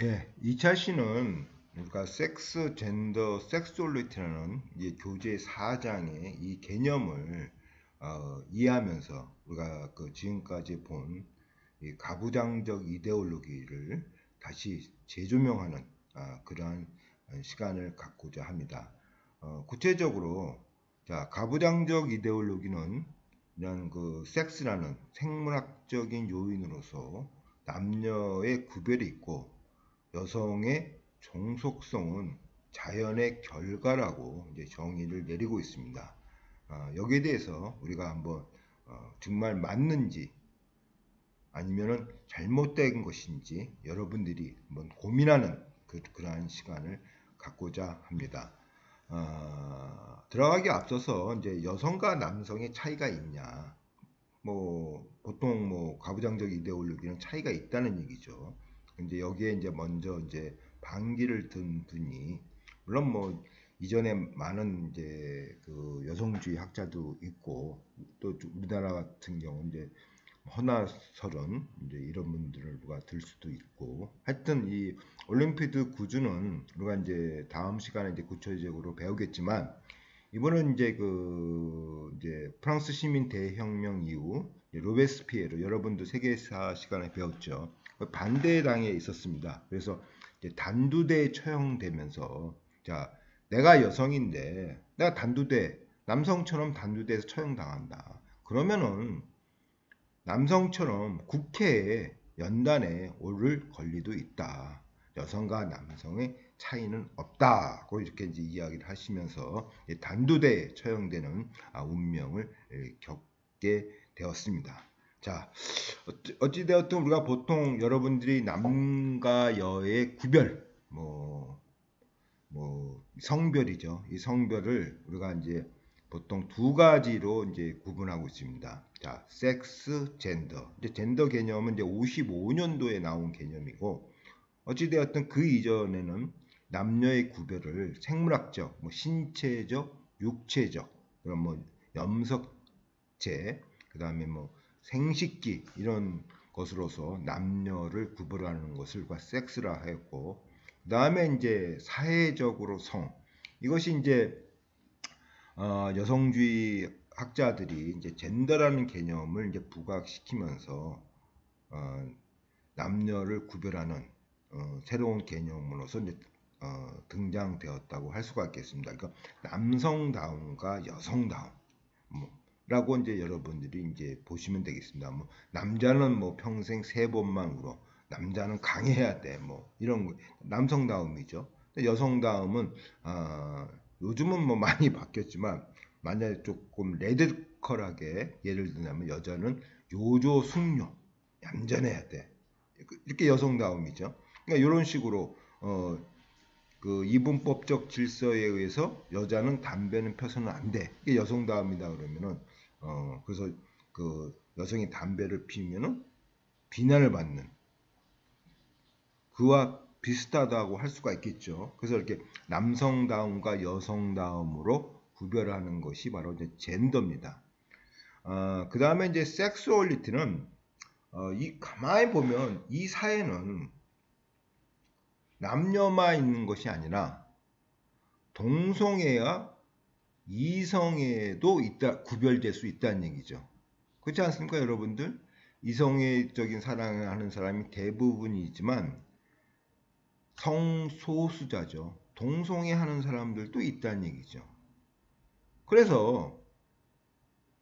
예, 이차 씨는 그러니까 섹스, 젠더, 섹수얼리티라는 이 교재 4장의 이 개념을 이해하면서 우리가 그 지금까지 본 이 가부장적 이데올로기를 다시 재조명하는 그러한 시간을 갖고자 합니다. 구체적으로 자, 가부장적 이데올로기는 이런 그 섹스라는 생물학적인 요인으로서 남녀의 구별이 있고 여성의 종속성은 자연의 결과라고 이제 정의를 내리고 있습니다. 여기에 대해서 우리가 한번 정말 맞는지 아니면은 잘못된 것인지 여러분들이 한번 고민하는 그러한 시간을 갖고자 합니다. 들어가기 앞서서 이제 여성과 남성의 차이가 있냐? 뭐 보통 뭐 가부장적 이데올로기는 차이가 있다는 얘기죠. 근데 여기에 이제 먼저 이제 반기를 든 분이 물론 뭐 이전에 많은 이제 그 여성주의 학자도 있고 또 우리나라 같은 경우 이제 허나설은 이제 이런 분들을 누가 들 수도 있고 하여튼 이 올림피드 구주는 우리가 이제 다음 시간에 이제 구체적으로 배우겠지만 이번은 이제 그 이제 프랑스 시민 대혁명 이후 로베스피에르 여러분도 세계사 시간에 배웠죠. 반대 당에 있었습니다. 그래서 이제 단두대에 처형되면서 자 내가 여성인데 내가 단두대 남성처럼 단두대에서 처형당한다. 그러면은 남성처럼 국회에 연단에 오를 권리도 있다. 여성과 남성의 차이는 없다고 이렇게 이제 이야기를 하시면서 단두대에 처형되는 운명을 겪게 되었습니다. 자, 어찌되었든 우리가 보통 여러분들이 남과 여의 구별, 뭐 성별이죠. 이 성별을 우리가 이제 보통 두 가지로 이제 구분하고 있습니다. 자, 섹스, 젠더. 이제 젠더 개념은 이제 55년도에 나온 개념이고 어찌되었든 그 이전에는 남녀의 구별을 생물학적, 뭐 신체적, 육체적, 그럼 뭐 염석체, 그다음에 뭐 생식기 이런 것으로서 남녀를 구별하는 것을 섹스라 하였고 그 다음에 이제 사회적으로 성 이것이 이제 여성주의 학자들이 이제 젠더라는 개념을 이제 부각시키면서 어, 남녀를 구별하는 새로운 개념으로서 이제 등장되었다고 할 수가 있겠습니다. 그러니까 남성다움과 여성다움 라고 이제 여러분들이 이제 보시면 되겠습니다. 뭐 남자는 뭐 평생 세 번만 울어. 남자는 강해야 돼. 뭐 이런 거 남성다움이죠. 여성다움은 요즘은 뭐 많이 바뀌었지만 만약에 조금 레디컬하게 예를 들자면 여자는 요조 숙녀 얌전해야 돼. 이렇게 여성다움이죠. 그러니까 이런 식으로 그 이분법적 질서에 의해서 여자는 담배는 펴서는 안 돼. 이게 여성다움이다 그러면은 그래서 그 여성이 담배를 피우면은 비난을 받는 그와 비슷하다고 할 수가 있겠죠. 그래서 이렇게 남성다움과 여성다움으로 구별하는 것이 바로 이제 젠더입니다. 그 다음에 이제 섹수얼리티는 이 가만히 보면 이 사회는 남녀만 있는 것이 아니라 동성애와 이성애도 있다, 구별될 수 있다는 얘기죠. 그렇지 않습니까, 여러분들? 이성애적인 사랑을 하는 사람이 대부분이지만 성소수자죠. 동성애 하는 사람들도 있다는 얘기죠. 그래서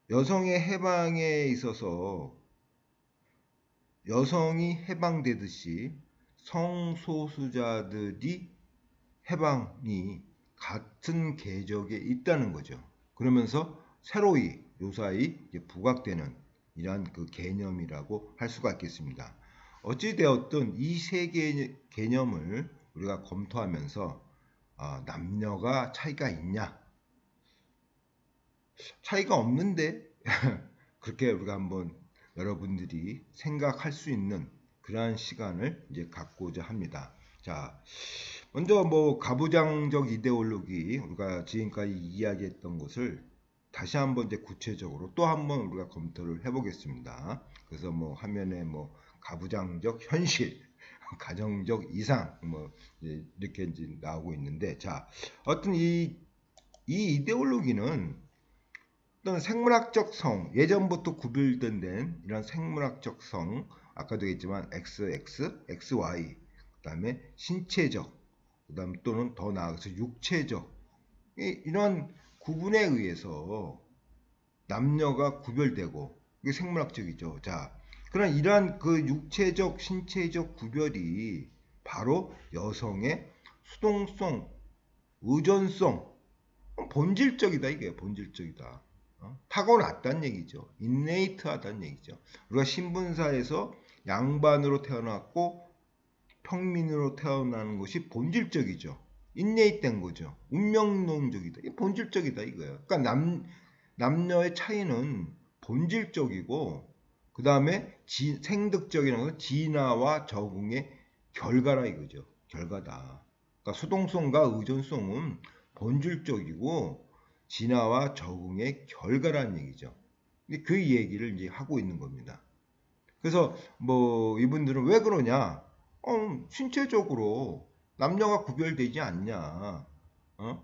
여성의 해방에 있어서 여성이 해방되듯이 성소수자들이 해방이 같은 궤적에 있다는 거죠. 그러면서 새로이 요사이 부각되는 이러한 그 개념이라고 할 수가 있겠습니다. 어찌되었든 이 세 개념을 우리가 검토하면서 남녀가 차이가 있냐? 차이가 없는데 그렇게 우리가 한번 여러분들이 생각할 수 있는 그러한 시간을 이제 갖고자 합니다. 자, 먼저 뭐 가부장적 이데올로기 우리가 지금까지 이야기했던 것을 다시 한번 이제 구체적으로 또 한번 우리가 검토를 해보겠습니다. 그래서 뭐 화면에 뭐 가부장적 현실 가정적 이상 뭐 이렇게 이제 나오고 있는데, 자, 어떤 이 이데올로기는 어떤 생물학적 성, 예전부터 구별된 이런 생물학적 성, 아까도 얘기했지만 XX, XY, 그다음에 신체적, 그다음 또는 더 나아가서 육체적, 이런 구분에 의해서 남녀가 구별되고, 이게 생물학적이죠. 자, 그런 이러한 그 육체적, 신체적 구별이 바로 여성의 수동성, 의존성, 본질적이다, 이게 본질적이다. 타고났다는 얘기죠. 인네이트하다는 얘기죠. 우리가 신분사에서 양반으로 태어났고 평민으로 태어나는 것이 본질적이죠. 인네이트된 거죠. 운명론적이다. 이게 본질적이다, 이거예요. 그러니까 남녀의 차이는 본질적이고, 그 다음에 생득적이라는 것은 진화와 적응의 결과라 이거죠. 결과다. 그러니까 수동성과 의존성은 본질적이고 진화와 적응의 결과라는 얘기죠. 근데 그 얘기를 이제 하고 있는 겁니다. 그래서 뭐 이분들은 왜 그러냐? 신체적으로 남녀가 구별되지 않냐?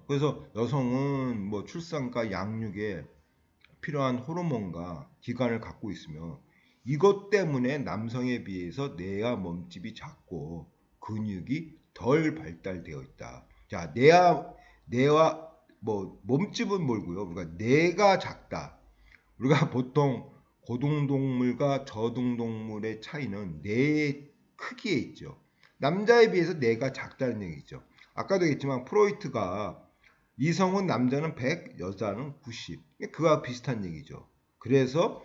그래서 여성은 뭐 출산과 양육에 필요한 호르몬과 기관을 갖고 있으며, 이것 때문에 남성에 비해서 뇌와 몸집이 작고 근육이 덜 발달되어 있다. 자, 뇌와 뭐 몸집은 뭘고요? 우리가 뇌가 작다. 우리가 보통 고등동물과 저등동물의 차이는 뇌의 크기에 있죠. 남자에 비해서 뇌가 작다는 얘기죠. 아까도 얘기했지만 프로이트가 이성은 남자는 100, 여자는 90. 그와 비슷한 얘기죠. 그래서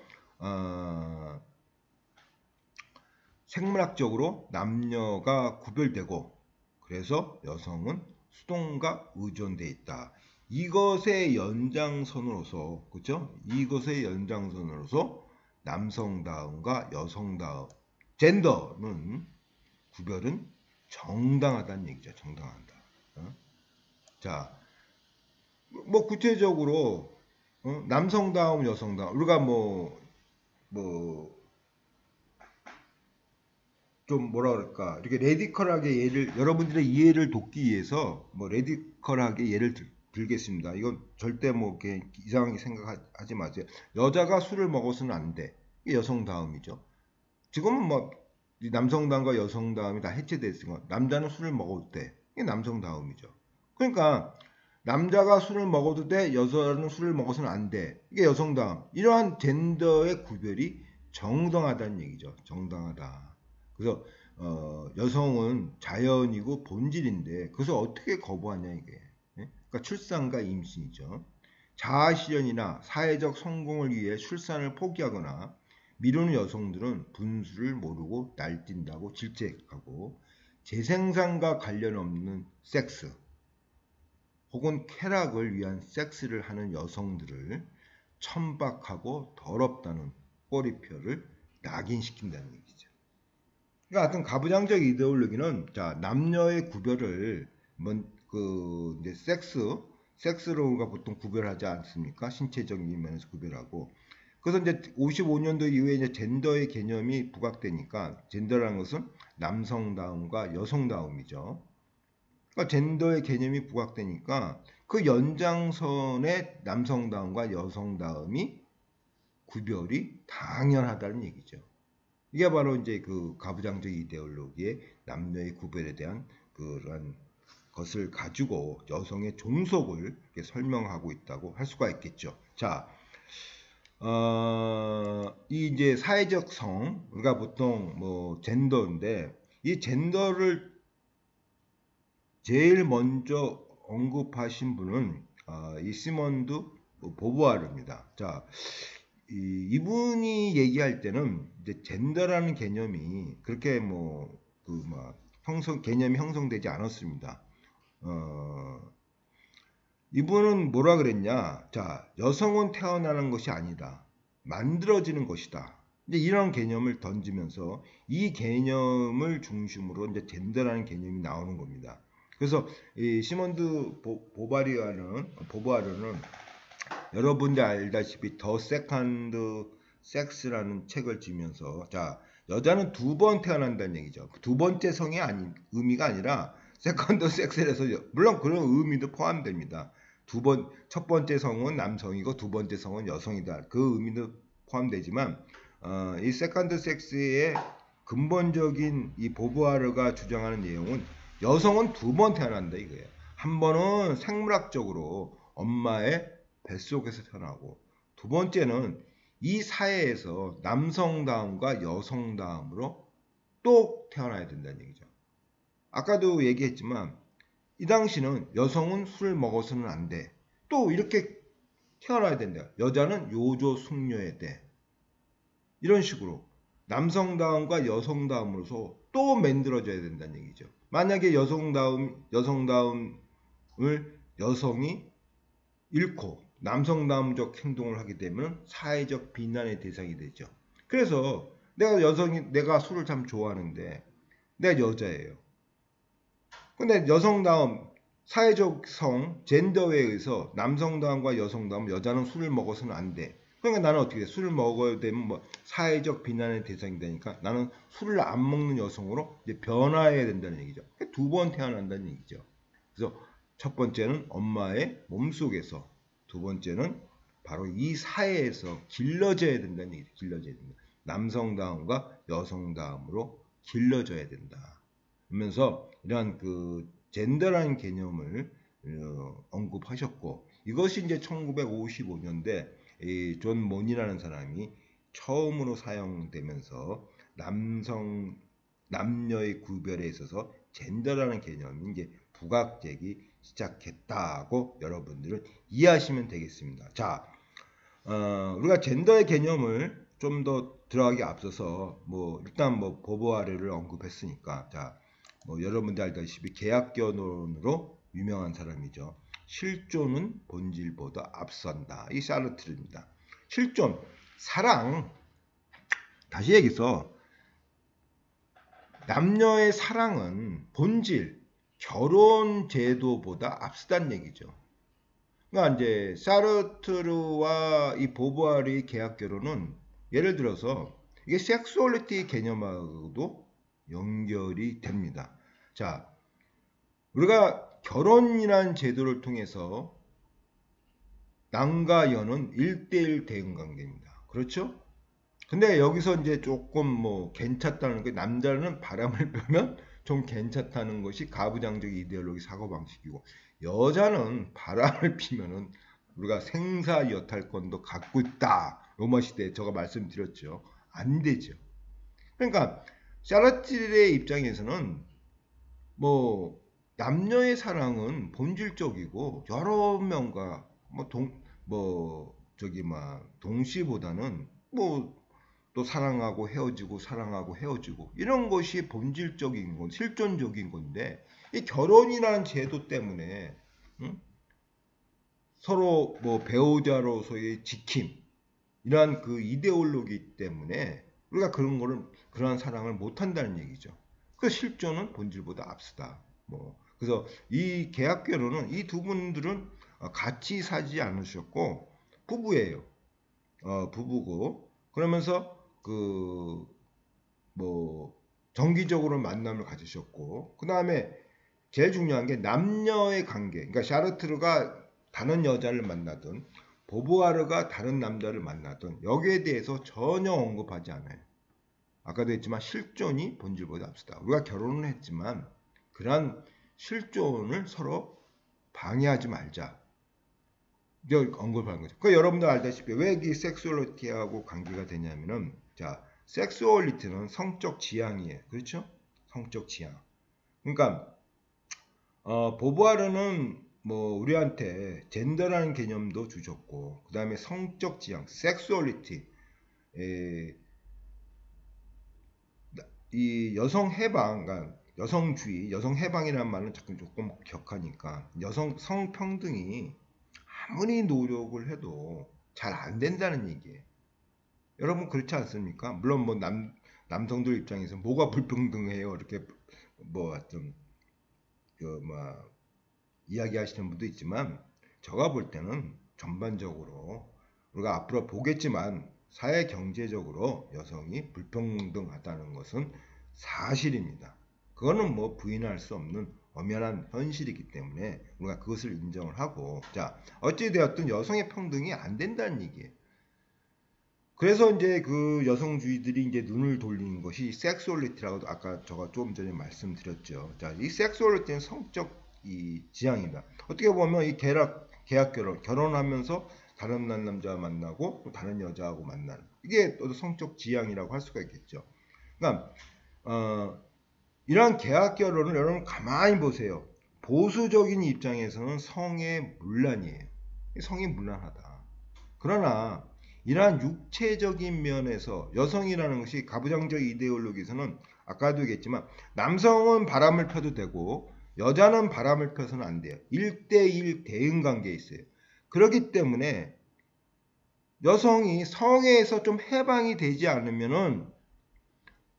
생물학적으로 남녀가 구별되고, 그래서 여성은 수동과 의존돼 있다. 이것의 연장선으로서, 그렇죠? 이것의 연장선으로서 남성다움과 여성다움, 젠더는 구별은 정당하다는 얘기죠. 정당하다. 자, 뭐 구체적으로 남성다움, 여성다움, 우리가 좀 뭐라 그럴까, 이렇게 레디컬하게 여러분들의 이해를 돕기 위해서 뭐 레디컬하게 예를 들겠습니다. 이건 절대 뭐 이렇게 이상하게 생각하지 마세요. 여자가 술을 먹어서는 안 돼. 이게 여성다움이죠. 지금은 뭐 남성다움과 여성다움이 다 해체됐으니까 남자는 술을 먹어도 돼. 이게 남성다움이죠. 그러니까 남자가 술을 먹어도 돼, 여자는 술을 먹어서는 안 돼. 이게 여성다움. 이러한 젠더의 구별이 정당하다는 얘기죠. 정당하다. 그래서 여성은 자연이고 본질인데 그것을 어떻게 거부하냐 이게. 예? 그러니까 출산과 임신이죠. 자아실현이나 사회적 성공을 위해 출산을 포기하거나 미루는 여성들은 분수를 모르고 날뛴다고 질책하고, 재생산과 관련 없는 섹스 혹은 쾌락을 위한 섹스를 하는 여성들을 천박하고 더럽다는 꼬리표를 낙인시킨다는 얘기죠. 그러니까 하여튼 가부장적 이데올로기는, 자, 남녀의 구별을 이제 섹스로 우리가 보통 구별하지 않습니까? 신체적인 면에서 구별하고. 그래서 이제 55년도 이후에 이제 젠더의 개념이 부각되니까, 젠더라는 것은 남성다움과 여성다움이죠. 그러니까 젠더의 개념이 부각되니까 그 연장선에 남성다움과 여성다움이 구별이 당연하다는 얘기죠. 이게 바로 이제 그 가부장적 이데올로기의 남녀의 구별에 대한 그런 것을 가지고 여성의 종속을 설명하고 있다고 할 수가 있겠죠. 자, 이 이제 사회적 성, 우리가 보통 뭐 젠더인데, 이 젠더를 제일 먼저 언급하신 분은 이 시몬드 보부아르입니다. 자, 이분이 얘기할 때는 이제 젠더라는 개념이 그렇게 개념이 형성되지 않았습니다. 이분은 뭐라 그랬냐? 자, 여성은 태어나는 것이 아니다. 만들어지는 것이다. 이제 이런 개념을 던지면서 이 개념을 중심으로 이제 젠더라는 개념이 나오는 겁니다. 그래서 이 시몬드 보부아르는 여러분들 알다시피 더 세컨드 섹스라는 책을 지면서, 자, 여자는 두 번 태어난다는 얘기죠. 두 번째 성이 의미가 아니라 세컨드 섹스에서 물론 그런 의미도 포함됩니다. 첫 번째 성은 남성이고 두 번째 성은 여성이다. 그 의미도 포함되지만 이 세컨드 섹스의 근본적인 이 보부아르가 주장하는 내용은 여성은 두 번 태어난다 이거예요. 한 번은 생물학적으로 엄마의 뱃속에서 태어나고 두 번째는 이 사회에서 남성다움과 여성다움으로 또 태어나야 된다는 얘기죠. 아까도 얘기했지만 이 당시는 여성은 술을 먹어서는 안 돼. 또 이렇게 태어나야 된다. 여자는 요조 숙녀의 때. 이런 식으로 남성다움과 여성다움으로서 또 만들어져야 된다는 얘기죠. 만약에 여성다움을 여성이 잃고 남성다움적 행동을 하게 되면 사회적 비난의 대상이 되죠. 그래서 내가 술을 참 좋아하는데 내가 여자예요. 근데 여성다움, 사회적 성, 젠더에 의해서 남성다움과 여성다움, 여자는 술을 먹어서는 안 돼. 그러니까 나는 어떻게 돼? 술을 먹어야 되면 뭐 사회적 비난의 대상이 되니까 나는 술을 안 먹는 여성으로 이제 변화해야 된다는 얘기죠. 두 번 태어난다는 얘기죠. 그래서 첫 번째는 엄마의 몸속에서, 두 번째는 바로 이 사회에서 길러져야 된다는 얘기죠. 길러져야 된다. 남성다움과 여성다움으로 길러져야 된다. 그러면서 이러한 그 젠더라는 개념을 언급하셨고 이것이 이제 1955년대 존 몬이라는 사람이 처음으로 사용되면서 남녀의 구별에 있어서 젠더라는 개념이 이제 부각되기 시작했다고 여러분들은 이해하시면 되겠습니다. 자, 우리가 젠더의 개념을 좀 더 들어가기 앞서서 일단 보보아르를 언급했으니까 자, 여러분들 알다시피 계약견론으로 유명한 사람이죠. 실존은 본질보다 앞선다. 이 사르트르입니다. 실존, 사랑. 다시 얘기해서 남녀의 사랑은 본질, 결혼 제도보다 앞서다는 얘기죠. 그러니까 이제 사르트르와 이 보부아르의 계약 결혼은 예를 들어서 이게 섹수얼리티 개념하고도 연결이 됩니다. 자, 우리가 결혼이라는 제도를 통해서 남과 여는 1대1 대응 관계입니다. 그렇죠? 근데 여기서 이제 조금 괜찮다는 게 남자는 바람을 펴면 좀 괜찮다는 것이 가부장적 이데올로기 사고방식이고 여자는 바람을 피면은 우리가 생사 여탈권도 갖고 있다. 로마 시대에 제가 말씀드렸죠. 안 되죠. 그러니까 샤르트르의 입장에서는 남녀의 사랑은 본질적이고 여러 명과 동시보다는 또 사랑하고 헤어지고 이런 것이 본질적인 건 실존적인 건데 이 결혼이라는 제도 때문에 서로 배우자로서의 지킴 이러한 그 이데올로기 때문에 우리가 그러한 사랑을 못 한다는 얘기죠. 그 실존은 본질보다 앞서다. 그래서 이 계약 결혼은 이 두 분들은 같이 사지 않으셨고 부부예요. 부부고 그러면서 정기적으로 만남을 가지셨고 그 다음에 제일 중요한 게 남녀의 관계. 그러니까 샤르트르가 다른 여자를 만나든 보부아르가 다른 남자를 만나든 여기에 대해서 전혀 언급하지 않아요. 아까도 했지만 실존이 본질보다 앞서다. 우리가 결혼을 했지만 그러한 실존을 서로 방해하지 말자. 이걸 언급하는 거죠. 여러분도 알다시피 왜 이 섹수얼리티하고 관계가 되냐면은 자, 섹수얼리티는 성적 지향이에요. 그렇죠? 성적 지향. 그러니까 보부아르는 우리한테 젠더라는 개념도 주셨고 그 다음에 성적 지향, 섹수얼리티 이 여성 해방, 그러니까 여성주의, 여성 해방이라는 말은 조금 격하니까 여성 성평등이 아무리 노력을 해도 잘 안 된다는 얘기예요. 여러분 그렇지 않습니까? 물론 남성들 입장에서 뭐가 불평등해요 이렇게 이야기하시는 분도 있지만 제가 볼 때는 전반적으로 우리가 앞으로 보겠지만 사회 경제적으로 여성이 불평등하다는 것은 사실입니다. 그거는 뭐 부인할 수 없는 엄연한 현실이기 때문에 우리가 그것을 인정을 하고, 자, 어찌되었든 여성의 평등이 안 된다는 얘기예요. 그래서 이제 그 여성주의들이 이제 눈을 돌리는 것이 섹수얼리티라고 아까 제가 조금 전에 말씀드렸죠. 자, 이 섹수얼리티는 성적 이 지향이다. 어떻게 보면 이 계약 결혼하면서 다른 남자 만나고 또 다른 여자하고 만나는 이게 또 성적 지향이라고 할 수가 있겠죠. 그러니까 이러한 계약 결혼을 여러분 가만히 보세요. 보수적인 입장에서는 성의 문란이에요. 성이 문란하다. 그러나 이러한 육체적인 면에서 여성이라는 것이 가부장적 이데올로기에서는 아까도 얘기했지만 남성은 바람을 펴도 되고 여자는 바람을 펴서는 안 돼요. 1대1 대응 관계에 있어요. 그렇기 때문에 여성이 성에서 좀 해방이 되지 않으면은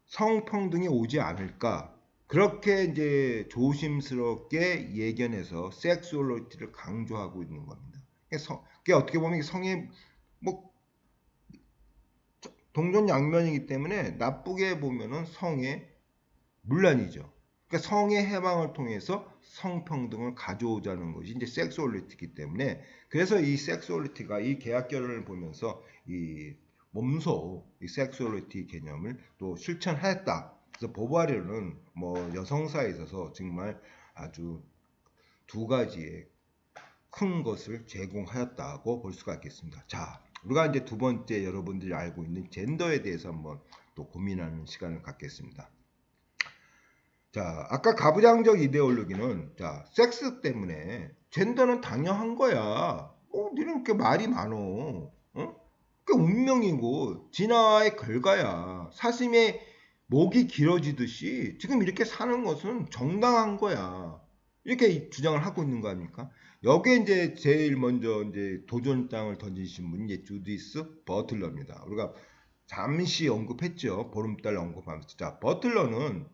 성평등이 오지 않을까. 그렇게 이제 조심스럽게 예견해서 섹수얼리티를 강조하고 있는 겁니다. 그게 어떻게 보면 성의 뭐 동전양면이기 때문에 나쁘게 보면은 성의 문란이죠. 그러니까 성의 해방을 통해서 성평등을 가져오자는 것이 이제 섹수얼리티이기 때문에 그래서 이 섹수얼리티가 이 계약 결혼을 보면서 이 몸소 이 섹수얼리티 개념을 또 실천하였다. 그래서 보바리는 뭐 여성사에 있어서 정말 아주 두 가지의 큰 것을 제공하였다고 볼 수가 있겠습니다. 자, 우리가 이제 두 번째 여러분들이 알고 있는 젠더에 대해서 한번 또 고민하는 시간을 갖겠습니다. 자, 아까 가부장적 이데올로기는 자, 섹스 때문에 젠더는 당연한 거야. 니는 이렇게 말이 많어. 그 운명이고 진화의 결과야. 사슴의 목이 길어지듯이 지금 이렇게 사는 것은 정당한 거야. 이렇게 주장을 하고 있는 거 아닙니까? 여기에 이제 제일 먼저 이제 도전장을 던지신 분이 이제 주디스 버틀러입니다. 우리가 잠시 언급했죠. 보름달 언급하면서. 자, 버틀러는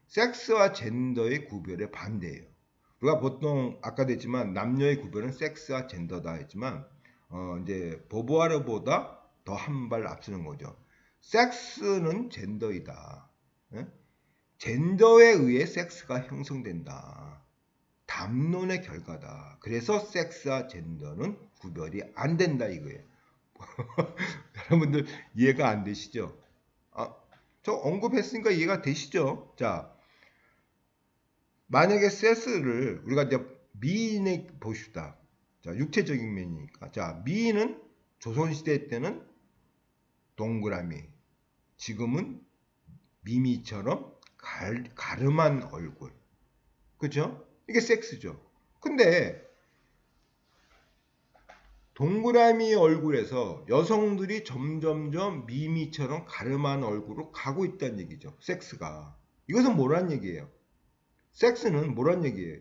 섹스와 젠더의 구별에 반대예요. 우리가 보통 아까도 했지만 남녀의 구별은 섹스와 젠더다 했지만 이제 보보아르보다 더 한 발 앞서는 거죠. 섹스는 젠더이다. 예? 젠더에 의해 섹스가 형성된다. 담론의 결과다. 그래서 섹스와 젠더는 구별이 안 된다 이거예요. 여러분들 이해가 안 되시죠? 저 언급했으니까 이해가 되시죠? 자, 만약에 섹스를 우리가 이제 미인에 보십시다. 자, 육체적인 면이니까. 자, 미인은 조선시대 때는 동그라미, 지금은 미미처럼 가름한 얼굴. 그죠? 이게 섹스죠. 근데 동그라미 얼굴에서 여성들이 점점점 미미처럼 가름한 얼굴로 가고 있다는 얘기죠. 섹스가. 이것은 뭐란 얘기예요? 섹스는 뭐란 얘기예요?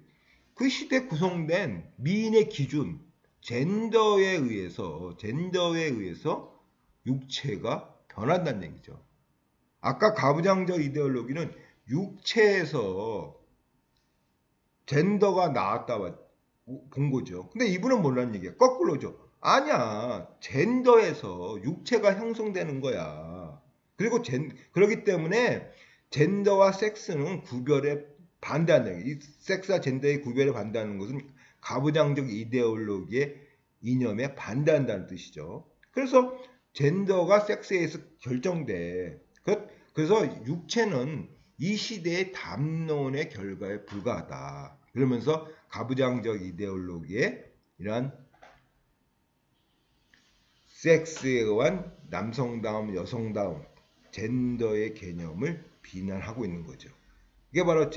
그 시대 구성된 미인의 기준, 젠더에 의해서 육체가 변한다는 얘기죠. 아까 가부장적 이데올로기는 육체에서 젠더가 나왔다 본 거죠. 근데 이분은 뭐라는 얘기야? 거꾸로죠. 아니야. 젠더에서 육체가 형성되는 거야. 그리고 그렇기 때문에 젠더와 섹스는 구별에 반대한다. 이 섹스와 젠더의 구별에 반대하는 것은 가부장적 이데올로기의 이념에 반대한다는 뜻이죠. 그래서 젠더가 섹스에 의해서 결정돼. 그래서 육체는 이 시대의 담론의 결과에 불과하다. 그러면서 가부장적 이데올로기에 이러한 섹스에 의한 남성다움, 여성다움, 젠더의 개념을 비난하고 있는 거죠. 이게 바로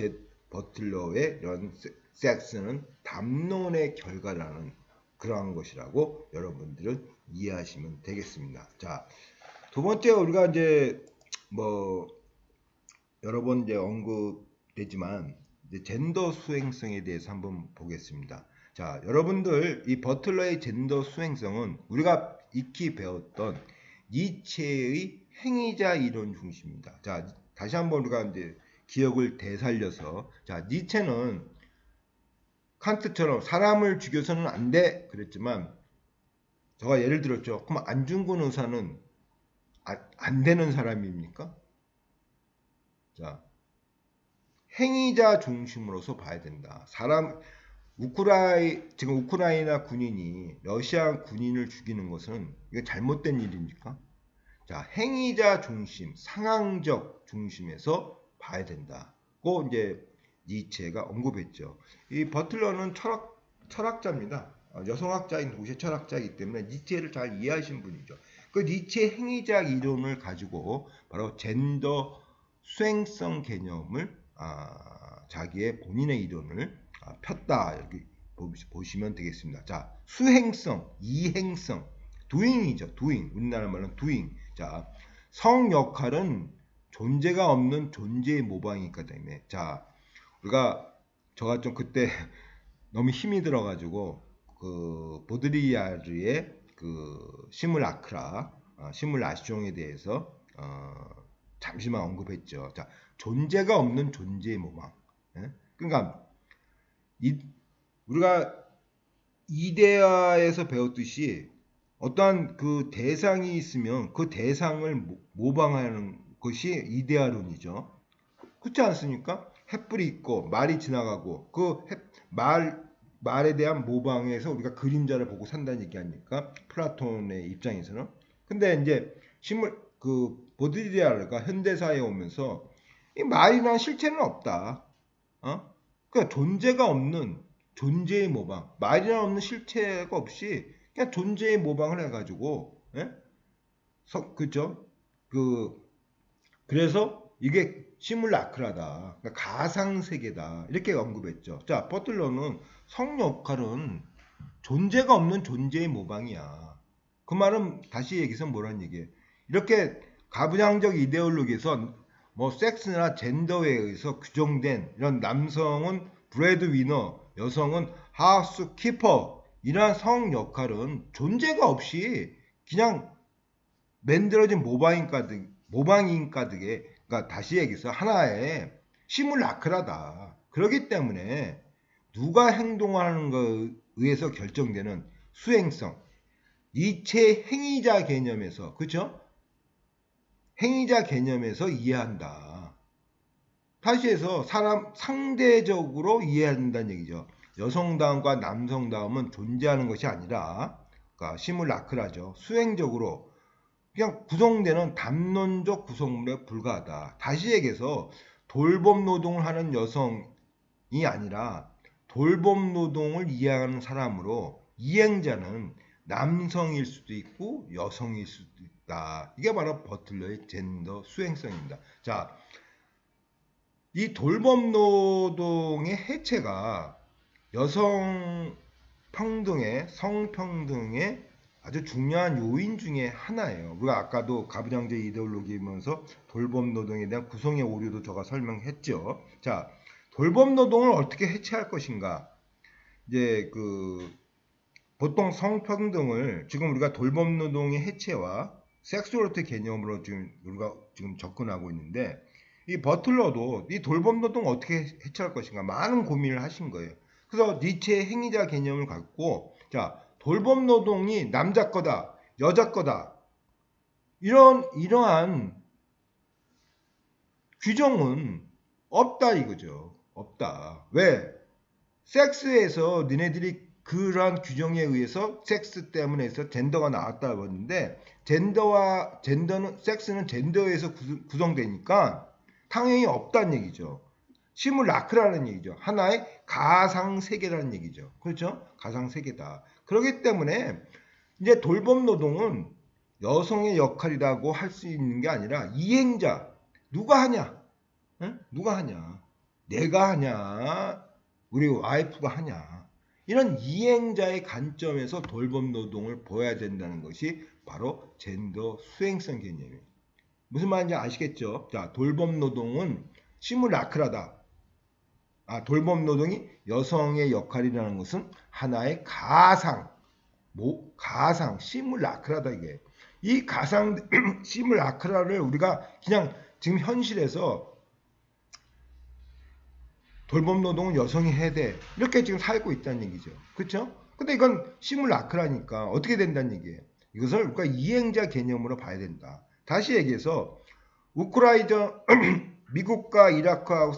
버틀러의 이런 섹스는 담론의 결과라는 그러한 것이라고 여러분들은 이해하시면 되겠습니다. 자, 두 번째 우리가 이제 뭐 여러 번 이제 언급되지만 이제 젠더 수행성에 대해서 한번 보겠습니다. 자, 여러분들 이 버틀러의 젠더 수행성은 우리가 익히 배웠던 니체의 행위자 이론 중심입니다. 자, 다시 한번 우리가 이제 기억을 되살려서 자, 니체는 칸트처럼 사람을 죽여서는 안 돼 그랬지만 제가 예를 들었죠. 그럼 안중근 의사는 안 되는 사람입니까? 자, 행위자 중심으로서 봐야 된다. 지금 우크라이나 군인이 러시아 군인을 죽이는 것은 이거 잘못된 일입니까? 자, 행위자 중심, 상황적 중심에서 봐야 된다고 이제 니체가 언급했죠. 이 버틀러는 철학자입니다. 여성학자인 동시에 철학자이기 때문에 니체를 잘 이해하신 분이죠. 그 니체 행위자 이론을 가지고 바로 젠더 수행성 개념을 자기의 본인의 이론을 폈다 이렇게 보시면 되겠습니다. 자, 수행성, 이행성, doing이죠. doing. 우리나라 말로는 doing. 자, 성 역할은 존재가 없는 존재의 모방이기 때문에 자, 제가 좀 그때 너무 힘이 들어가지고 그 보드리아르의 그 시뮬라시옹에 대해서 잠시만 언급했죠. 자, 존재가 없는 존재의 모방. 예? 그러니까 우리가 이데아에서 배웠듯이 어떠한 그 대상이 있으면 그 대상을 모방하는 것이 이데아론이죠. 그렇지 않습니까? 횃불이 있고 말이 지나가고 그 말에 대한 모방에서 우리가 그림자를 보고 산다는 얘기 아닙니까? 플라톤의 입장에서는. 근데 이제 보드리아르가 현대사에 오면서 이 말이란 실체는 없다. 그러니까 존재가 없는 존재의 모방, 말이란 없는 실체가 없이 그냥 존재의 모방을 해가지고, 예? 그죠? 그래서 이게 시뮬라크라다, 그러니까 가상 세계다 이렇게 언급했죠. 자, 버틀러는 성 역할은 존재가 없는 존재의 모방이야. 그 말은 다시 얘기해서 뭐란 얘기예요? 이렇게 가부장적 이데올로기에서 뭐 섹스나 젠더에 의해서 규정된 이런 남성은 브레드 위너, 여성은 하우스 키퍼 이러한 성 역할은 존재가 없이 그냥 만들어진 모방인 가득에 그러니까 다시 얘기해서 하나의 시뮬라크라다. 그렇기 때문에 누가 행동하는 것에 의해서 결정되는 수행성, 이체 행위자 개념에서 그렇죠? 행위자 개념에서 이해한다. 다시 해서 상대적으로 이해해야 된다는 얘기죠. 여성다움과 남성다움은 존재하는 것이 아니라 그러니까 시뮬라크라죠. 수행적으로 그냥 구성되는 담론적 구성물에 불과하다. 다시 얘기해서 돌봄 노동을 하는 여성이 아니라 돌봄 노동을 이해하는 사람으로 이행자는 남성일 수도 있고 여성일 수도 있다. 이게 바로 버틀러의 젠더 수행성입니다. 자, 이 돌봄 노동의 해체가 여성 평등의 성평등의 아주 중요한 요인 중에 하나예요. 우리가 아까도 가부장제 이데올로기면서 돌봄 노동에 대한 구성의 오류도 제가 설명했죠. 자, 돌봄 노동을 어떻게 해체할 것인가? 이제 보통 성평등을 지금 우리가 돌봄 노동의 해체와 섹슈얼리티 개념으로 우리가 지금 접근하고 있는데 이 버틀러도 이 돌봄 노동 어떻게 해체할 것인가 많은 고민을 하신 거예요. 그래서 니체의 행위자 개념을 갖고 자, 돌봄 노동이 남자 거다, 여자 거다. 이러한 규정은 없다 이거죠. 없다. 왜? 섹스에서 니네들이 그러한 규정에 의해서 섹스 때문에 해서 젠더가 나왔다고 했는데 섹스는 젠더에서 구성되니까 당연히 없다는 얘기죠. 시뮬라크라는 얘기죠. 하나의 가상 세계라는 얘기죠. 그렇죠? 가상 세계다. 그렇기 때문에 이제 돌봄 노동은 여성의 역할이라고 할 수 있는 게 아니라 이행자 누가 하냐? 응? 누가 하냐? 내가 하냐? 우리 와이프가 하냐? 이런 이행자의 관점에서 돌봄 노동을 보여야 된다는 것이 바로 젠더 수행성 개념이에요. 무슨 말인지 아시겠죠? 자, 돌봄 노동은 시뮬라크라다. 돌봄 노동이 여성의 역할이라는 것은 하나의 가상, 시뮬라크라다 이게. 이 가상 시뮬라크라를 우리가 그냥 지금 현실에서 돌봄 노동은 여성이 해야 돼. 이렇게 지금 살고 있다는 얘기죠. 그렇죠? 근데 이건 시뮬라크라니까 어떻게 된다는 얘기예요. 이것을 우리가 이행자 개념으로 봐야 된다. 다시 얘기해서 우크라이나 미국과 이라크하고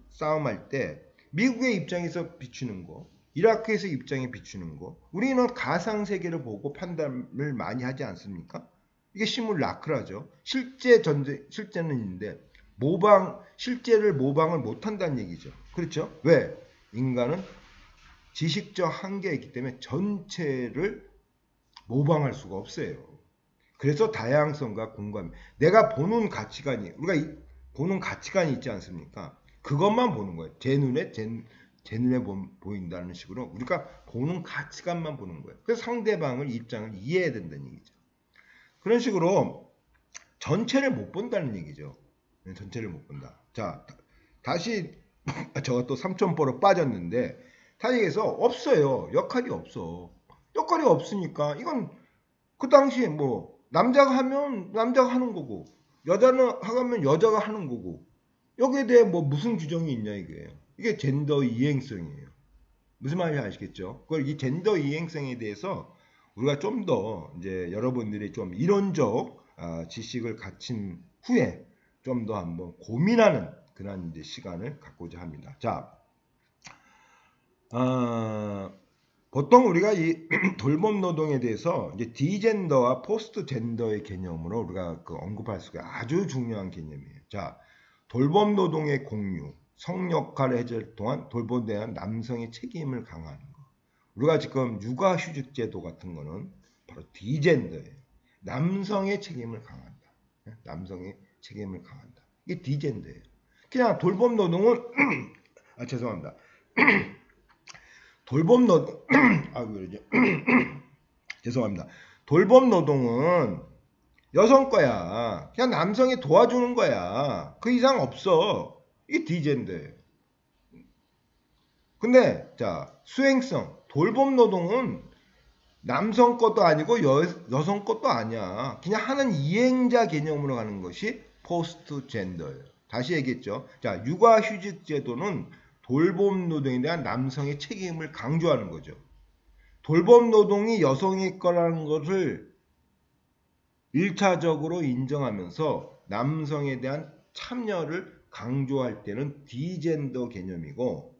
싸움할 때 미국의 입장에서 비추는 거, 이라크에서 입장에 비추는 거, 우리는 가상 세계를 보고 판단을 많이 하지 않습니까? 이게 시뮬라크라죠. 실제 전쟁, 실제는 있는데 실제를 모방을 못한다는 얘기죠. 그렇죠? 왜? 인간은 지식적 한계가 있기 때문에 전체를 모방할 수가 없어요. 그래서 다양성과 공감, 내가 보는 가치관이, 우리가 보는 가치관이 있지 않습니까? 그것만 보는 거예요. 제 눈에 보인다는 식으로 우리가 보는 가치관만 보는 거예요. 그래서 상대방을 입장을 이해해야 된다는 얘기죠. 그런 식으로 전체를 못 본다는 얘기죠. 전체를 못 본다. 자, 다시 저가 또 삼천포로 빠졌는데 다시해서 없어요. 역할이 없어. 역할이 없으니까 이건 그 당시에 뭐 남자가 하면 남자가 하는 거고 여자는 하면 여자가 하는 거고 여기에 대해 뭐 무슨 규정이 있냐 이거예요. 이게 젠더 이행성이에요. 무슨 말인지 아시겠죠? 그걸 이 젠더 이행성에 대해서 우리가 좀 더 이제 여러분들이 좀 이론적 지식을 갖춘 후에 좀 더 한번 고민하는 그런 이제 시간을 갖고자 합니다. 자, 보통 우리가 이 돌봄 노동에 대해서 이제 디젠더와 포스트 젠더의 개념으로 우리가 언급할 수가 아주 중요한 개념이에요. 자, 돌봄 노동의 공유, 성 역할을 해줄 동안 돌봄에 대한 남성의 책임을 강화하는 거. 우리가 지금 육아휴직 제도 같은 거는 바로 디젠더예요. 남성의 책임을 강화한다. 남성의 책임을 강화한다. 이게 디젠더예요. 그냥 돌봄 노동은 죄송합니다. 돌봄 노동 그러죠. 죄송합니다. 돌봄 노동은 여성 거야. 그냥 남성이 도와주는 거야. 그 이상 없어. 이게 디젠더예요. 근데 자, 수행성 돌봄 노동은 남성 것도 아니고 여성 것도 아니야. 그냥 하는 이행자 개념으로 가는 것이 포스트 젠더예요. 다시 얘기했죠. 자, 육아휴직 제도는 돌봄 노동에 대한 남성의 책임을 강조하는 거죠. 돌봄 노동이 여성의 거라는 것을 1차적으로 인정하면서 남성에 대한 참여를 강조할 때는 디젠더 개념이고,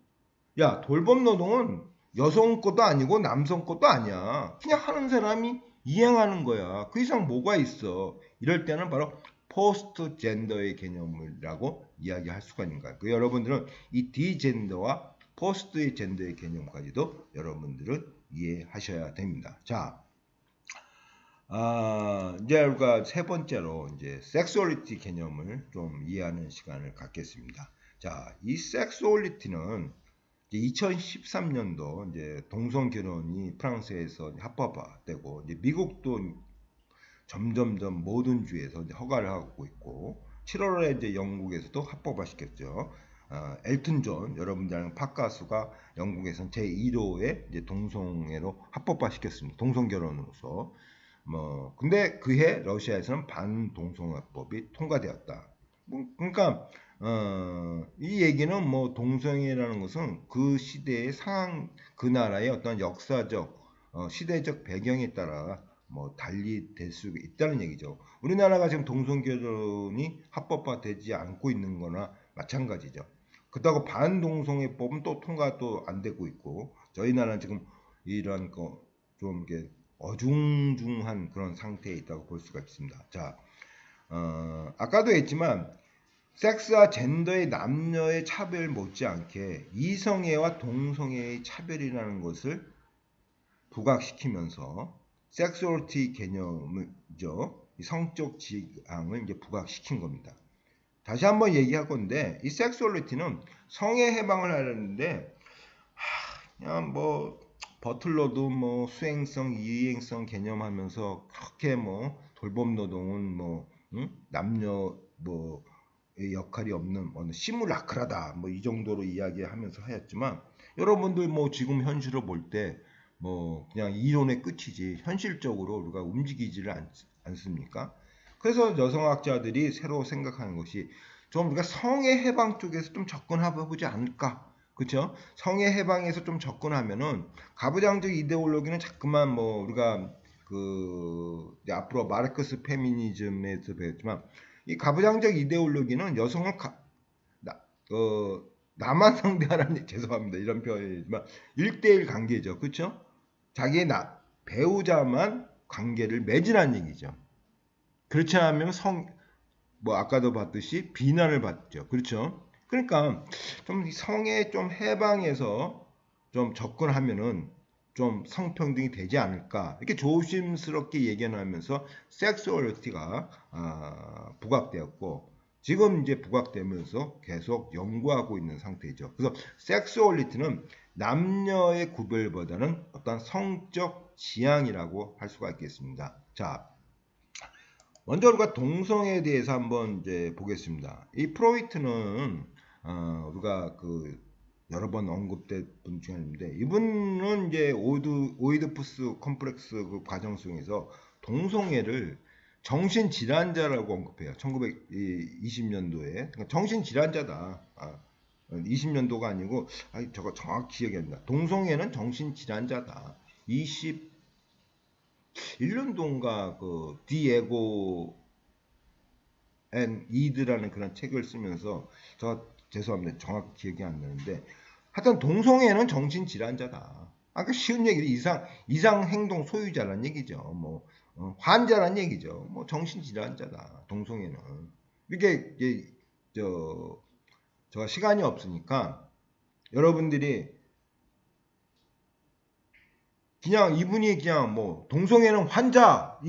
야, 돌봄 노동은 여성 것도 아니고 남성 것도 아니야. 그냥 하는 사람이 이행하는 거야. 그 이상 뭐가 있어. 이럴 때는 바로 포스트 젠더의 개념이라고 이야기할 수가 있는 거야. 그 여러분들은 이 디젠더와 포스트 젠더의 개념까지도 여러분들은 이해하셔야 됩니다. 자, 이제 우리가 세 번째로 이제 섹수얼리티 개념을 좀 이해하는 시간을 갖겠습니다. 자, 이 섹수얼리티는 2013년도 이제 동성 결혼이 프랑스에서 합법화되고 이제 미국도 점점점 모든 주에서 이제 허가를 하고 있고 7월에 이제 영국에서도 합법화시켰죠. 엘튼 존 여러분들 아는 팝 가수가 영국에서는 제1호의 이제 동성애로 합법화시켰습니다. 동성 결혼으로서. 근데 그해 러시아에서는 반동성애법이 통과되었다. 그러니까 이 얘기는 뭐 동성애라는 것은 그 시대의 상황, 그 나라의 어떤 역사적, 시대적 배경에 따라 뭐 달리 될 수 있다는 얘기죠. 우리나라가 지금 동성결혼이 합법화되지 않고 있는 거나 마찬가지죠. 그렇다고 반동성애법은 또 통과도 안 되고 있고, 저희 나라는 지금 이런 좀 이렇게 어중중한 그런 상태에 있다고 볼 수가 있습니다. 자, 아까도 했지만 섹스와 젠더의 남녀의 차별 못지않게 이성애와 동성애의 차별이라는 것을 부각시키면서 섹수얼리티 개념이죠. 성적 지향을 이제 부각시킨 겁니다. 다시 한번 얘기할 건데 이 섹수얼리티는 성의 해방을 하려는데 그냥 뭐 버틀러도 뭐 수행성, 이행성 개념하면서 그렇게 뭐 돌봄 노동은 뭐 남녀 뭐의 역할이 없는 시뮬라크라다 뭐 이 정도로 이야기하면서 하였지만 여러분들 뭐 지금 현실을 볼 때 뭐 그냥 이론의 끝이지 현실적으로 우리가 움직이지를 않습니까? 그래서 여성학자들이 새로 생각하는 것이 좀 우리가 성의 해방 쪽에서 좀 접근해보지 않을까? 그렇죠? 성의 해방에서 좀 접근하면은 가부장적 이데올로기는 자꾸만 뭐 우리가 이제 앞으로 마르크스 페미니즘에서 배웠지만 이 가부장적 이데올로기는 여성을 나만 상대하라는 죄송합니다 이런 표현이지만 1대1 관계죠. 그렇죠? 자기의 배우자만 관계를 맺으라는 얘기죠. 그렇지 않으면 뭐 아까도 봤듯이 비난을 받죠. 그렇죠? 그러니까 좀 성에 좀 해방해서 좀 접근하면은 좀 성평등이 되지 않을까 이렇게 조심스럽게 얘기하면서 섹스얼리티가 부각되었고 지금 이제 부각되면서 계속 연구하고 있는 상태죠. 그래서 섹스얼리티는 남녀의 구별보다는 어떤 성적 지향이라고 할 수가 있겠습니다. 자, 먼저 우리가 동성애에 대해서 한번 이제 보겠습니다. 이 프로이트는 우리가 그 여러 번 언급된 분 중에 있는데 이분은 이제 오이드푸스 컴플렉스 그 과정 속에서 동성애를 정신질환자라고 언급해요. 1920년도에 그러니까 정신질환자다. 20년도가 아니고 저거 정확히 기억이 안 나. 동성애는 정신질환자다. 21년도인가 그 디에고 앤 이드라는 그런 책을 쓰면서 저 죄송합니다. 정확히 기억이 안 나는데 하여튼 동성애는 정신질환자다. 아까 쉬운 얘기를 이상 행동 소유자란 얘기죠. 뭐 환자란 얘기죠. 뭐 정신질환자다. 동성애는 이게 이제 제가 시간이 없으니까 여러분들이 그냥 이분이 그냥 뭐 동성애는 환자,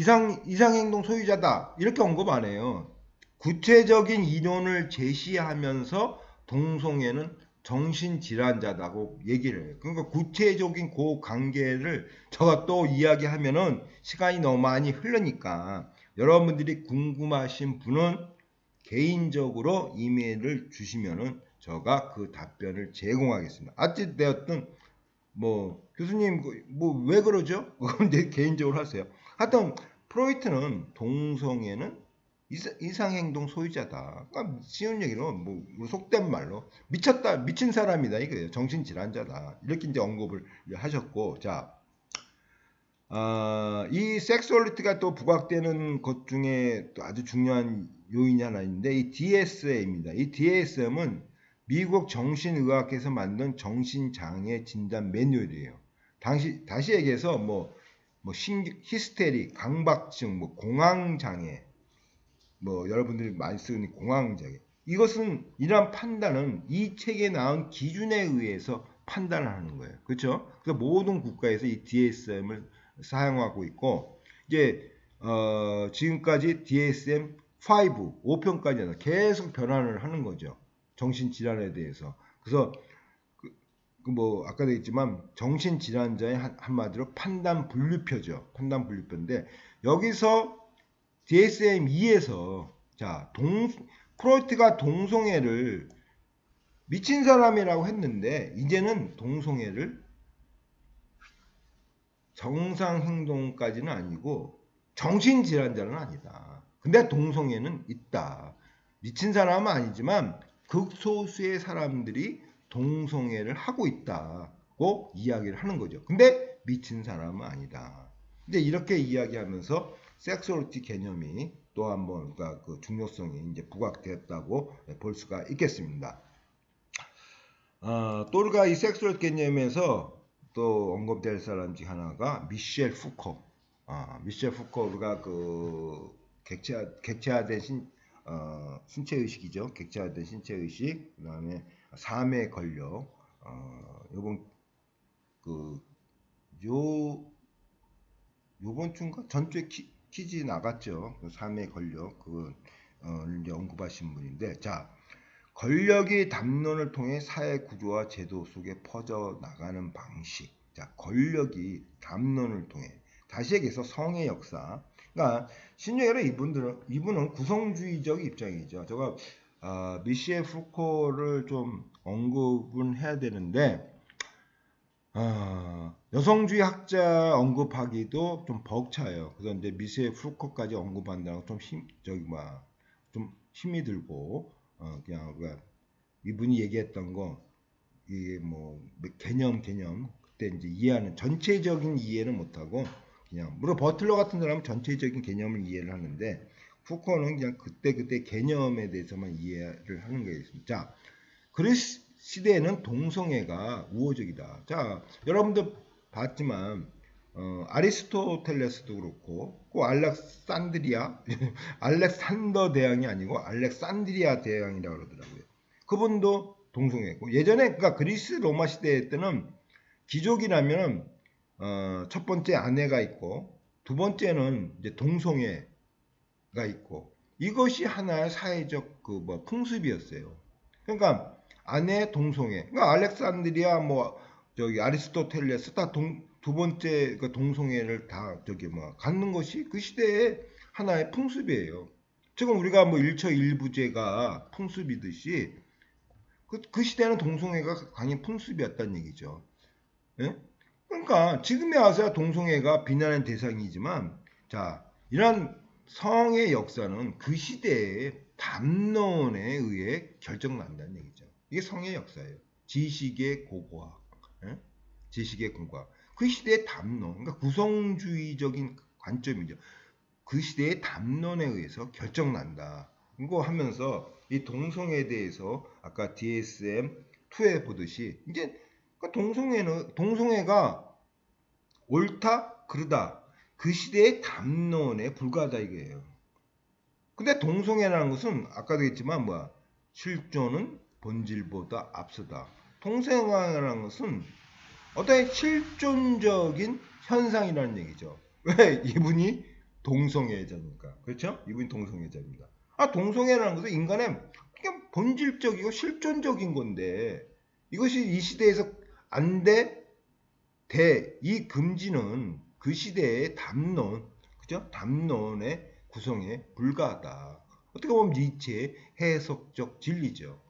이상행동 소유자다 이렇게 언급 안 해요. 구체적인 이론을 제시하면서 동성애는 정신질환자다고 얘기를 해요. 그러니까 구체적인 그 관계를 제가 또 이야기하면은 시간이 너무 많이 흐르니까 여러분들이 궁금하신 분은 개인적으로 이메일을 주시면은 제가 그 답변을 제공하겠습니다. 어찌되었든 뭐 교수님 뭐 왜 그러죠? 그건 이제 개인적으로 하세요. 하여튼 프로이트는 동성애는 이상행동 소유자다. 그러니까 쉬운 얘기로 뭐 속된 말로 미친 사람이다 이거예요. 정신질환자다. 이렇게 이제 언급을 하셨고 자. 이 섹스얼리티가 또 부각되는 것 중에 또 아주 중요한 요인이 하나 있는데 이 DSM입니다. 이 DSM은 미국 정신의학회에서 만든 정신장애 진단 매뉴얼이에요. 다시 얘기해서 히스테리, 강박증, 뭐 공황장애, 뭐 여러분들이 많이 쓰는 공황장애. 이것은 이러한 판단은 이 책에 나온 기준에 의해서 판단을 하는 거예요. 그렇죠? 그래서 모든 국가에서 이 DSM을 사용하고 있고 이제 지금까지 DSM-5, 5편까지 계속 변환을 하는 거죠. 정신질환에 대해서. 그래서 뭐 아까도 했지만 정신질환자의 한마디로 판단 분류표죠. 판단 분류표인데 여기서 DSM-2에서 자 프로이트가 동성애를 미친 사람이라고 했는데 이제는 동성애를 정상 행동까지는 아니고 정신질환자는 아니다. 근데 동성애는 있다. 미친 사람은 아니지만 극소수의 사람들이 동성애를 하고 있다고 이야기를 하는 거죠. 근데 미친 사람은 아니다. 이제 이렇게 이야기하면서 섹스얼리티 개념이 또 한번 그러니까 그 중요성이 이제 부각되었다고 볼 수가 있겠습니다. 또 우리가 이 섹스얼리티 개념에서 또 언급될 사람 중 하나가 미셸 푸코. 미셸 푸코 우리가 그 객체화된 신체 의식이죠. 객체화된 신체 의식. 그다음에 삶의 권력. 요번 요번 주인가 전주에 퀴즈 나갔죠. 그 삶의 권력 그걸 이제 언급하신 분인데 자. 권력이 담론을 통해 사회 구조와 제도 속에 퍼져 나가는 방식. 자, 권력이 담론을 통해 다시 얘기해서 성의 역사. 그러니까 신유열의 이분은 구성주의적 입장이죠. 제가 미셸 푸코를 좀 언급은 해야 되는데 여성주의 학자 언급하기도 좀 벅차요. 그래서 이제 미셸 푸코까지 언급한다고 좀 좀 힘이 들고 그냥 우리가 이분이 얘기했던 거 이게 뭐 개념 그때 이제 이해하는 전체적인 이해는 못하고 그냥 물론 버틀러 같은 사람은 전체적인 개념을 이해를 하는데 푸코는 그냥 그때 개념에 대해서만 이해를 하는 거겠습니다. 자, 그리스 시대에는 동성애가 우호적이다. 자, 여러분들 봤지만 아리스토텔레스도 그렇고 그 알렉산드리아 알렉산더 대왕이 아니고 알렉산드리아 대왕이라고 그러더라고요. 그분도 동성애고 예전에 그러니까 그리스 로마 시대 때는 귀족이라면 첫 번째 아내가 있고 두 번째는 이제 동성애가 있고 이것이 하나의 사회적 그 뭐 풍습이었어요. 그러니까 아내 동성애. 그러니까 알렉산드리아 뭐 저기 아리스토텔레스 다 두 번째 그 동성애를 다 저기 뭐 갖는 것이 그 시대의 하나의 풍습이에요. 지금 우리가 뭐 일처일부제가 풍습이듯이 그 시대는 동성애가 강히 풍습이었다는 얘기죠. 예? 그러니까 지금에 와서야 동성애가 비난의 대상이지만 자 이런 성의 역사는 그 시대의 담론에 의해 결정난다는 얘기죠. 이게 성의 역사예요. 지식의 고고학, 예? 지식의 고고학. 그 시대의 담론, 그러니까 구성주의적인 관점이죠. 그 시대의 담론에 의해서 결정난다. 이거 하면서 이 동성애에 대해서 아까 DSM-2에 보듯이 이제 동성애가 옳다 그르다 그 시대의 담론에 불과하다 이거예요. 근데 동성애라는 것은 아까도 했지만 뭐야 실존은 본질보다 앞서다. 동성애라는 것은 어떤 실존적인 현상이라는 얘기죠. 왜 이분이 동성애자니까 그렇죠? 이분이 동성애자입니다. 동성애라는 것은 인간의 그냥 본질적이고 실존적인 건데 이것이 이 시대에서 안 돼, 이 금지는 그 시대의 담론, 그죠? 담론의 구성에 불과하다. 어떻게 보면 니체의 해석적 진리죠.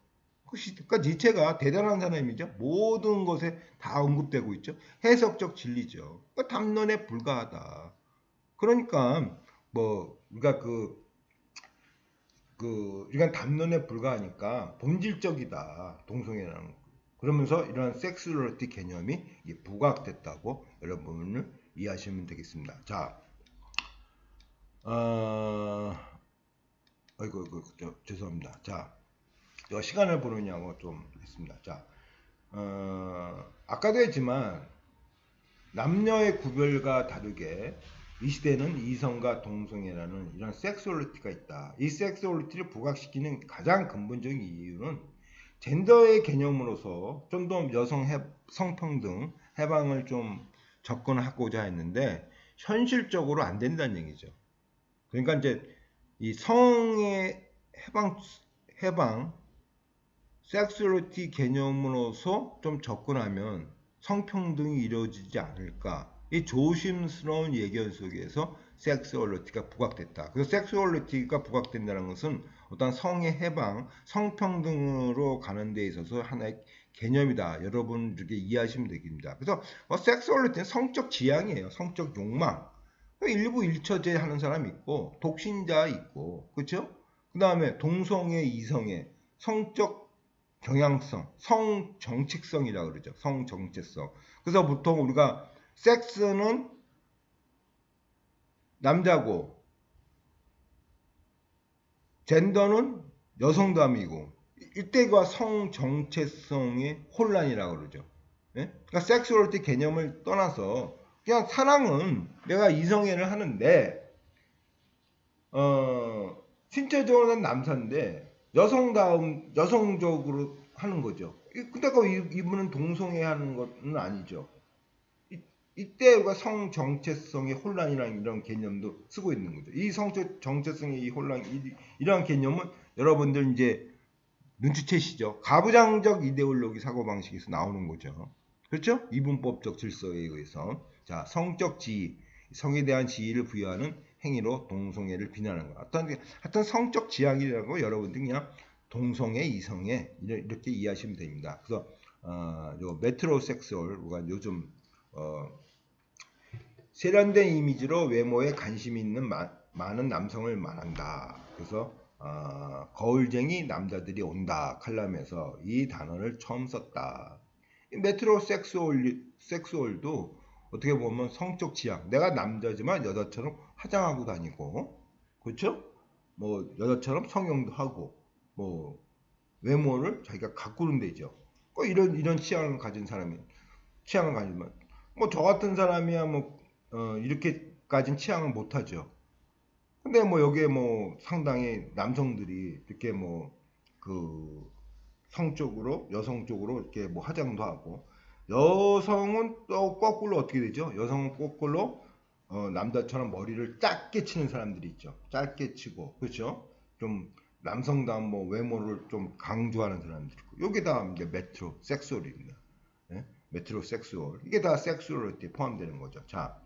그러니까 니체가 대단한 사람이죠. 모든 것에 다 언급되고 있죠. 해석적 진리죠. 그러니까 담론에 불과하다. 그러니까 뭐 우리가 이건 담론에 불과하니까 본질적이다. 동성애라는 거. 그러면서 이러한 섹슈얼리티 개념이 부각됐다고 여러분을 이해하시면 되겠습니다. 자, 죄송합니다. 자, 시간을 보느냐고 좀 했습니다. 자, 아까도 했지만 남녀의 구별과 다르게 이 시대는 이성과 동성애라는 이런 섹슈얼리티가 있다. 이 섹슈얼리티를 부각시키는 가장 근본적인 이유는 젠더의 개념으로서 좀 더 여성 성평등 해방을 좀 접근하고자 했는데 현실적으로 안 된다는 얘기죠. 그러니까 이제 이 성의 해방 섹슈얼리티 개념으로서 좀 접근하면 성평등이 이루어지지 않을까. 이 조심스러운 예견 속에서 섹슈얼리티가 부각됐다. 그래서 섹슈얼리티가 부각된다는 것은 어떤 성의 해방, 성평등으로 가는 데 있어서 하나의 개념이다. 여러분 이렇게 이해하시면 되겠습니다. 그래서 섹슈얼리티는 성적 지향이에요. 성적 욕망. 일부 일처제 하는 사람이 있고 독신자 있고 그렇죠? 그 다음에 동성애, 이성애, 성적 경향성, 성정체성이라고 그러죠. 성정체성. 그래서 보통 우리가 섹스는 남자고 젠더는 여성담이고 이때가 성정체성의 혼란이라고 그러죠. 예? 그러니까 섹슈얼리티 개념을 떠나서 그냥 사랑은 내가 이성애를 하는데 신체적으로는 남자인데 여성적으로 하는 거죠. 근데 이분은 동성애 하는 것은 아니죠. 이때 우리가 성정체성의 혼란이라는 이런 개념도 쓰고 있는 거죠. 이 성정체성의 이 혼란, 이런 개념은 여러분들 이제 눈치채시죠. 가부장적 이데올로기 사고방식에서 나오는 거죠. 그렇죠? 이분법적 질서에 의해서. 자, 성적 지위, 성에 대한 지위를 부여하는 행위로 동성애를 비난하는 거. 하여튼 성적 지향이라고 여러분들 그냥 동성애, 이성애 이렇게 이해하시면 됩니다. 그래서 요 메트로섹수얼 우리가 요즘 세련된 이미지로 외모에 관심이 있는 많은 남성을 말한다. 그래서 거울쟁이 남자들이 온다 칼럼에서 이 단어를 처음 썼다. 메트로섹수얼도 어떻게 보면 성적 취향. 내가 남자지만 여자처럼 화장하고 다니고, 그렇죠? 뭐 여자처럼 성형도 하고, 뭐 외모를 자기가 가꾸는 데죠. 이런 취향을 가진 사람이 취향을 가지면 뭐 저 같은 사람이야 뭐 이렇게까진 취향을 못하죠. 근데 뭐 여기에 뭐 상당히 남성들이 이렇게 뭐 그 성적으로 여성 쪽으로 이렇게 뭐 화장도 하고 여성은 또 거꾸로 어떻게 되죠? 여성은 거꾸로 남자처럼 머리를 짧게 치는 사람들이 있죠. 짧게 치고 그렇죠? 좀 남성다운 뭐 외모를 좀 강조하는 사람들이 있고 요게 다 이제 메트로 섹수얼입니다. 예? 메트로 섹수얼 이게 다 섹수얼에 포함되는 거죠. 자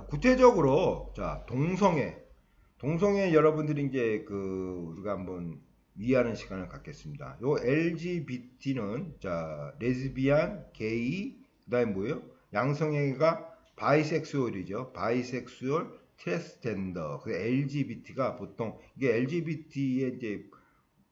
구체적으로 자 동성애 여러분들이 이제 우리가 한번 이해하는 시간을 갖겠습니다. 요 LGBT는 자 레즈비안, 게이, 그다음에 뭐예요? 양성애가 바이섹수얼이죠. 바이섹수얼, 트랜스젠더. 그 LGBT가 보통 이게 LGBT의 이제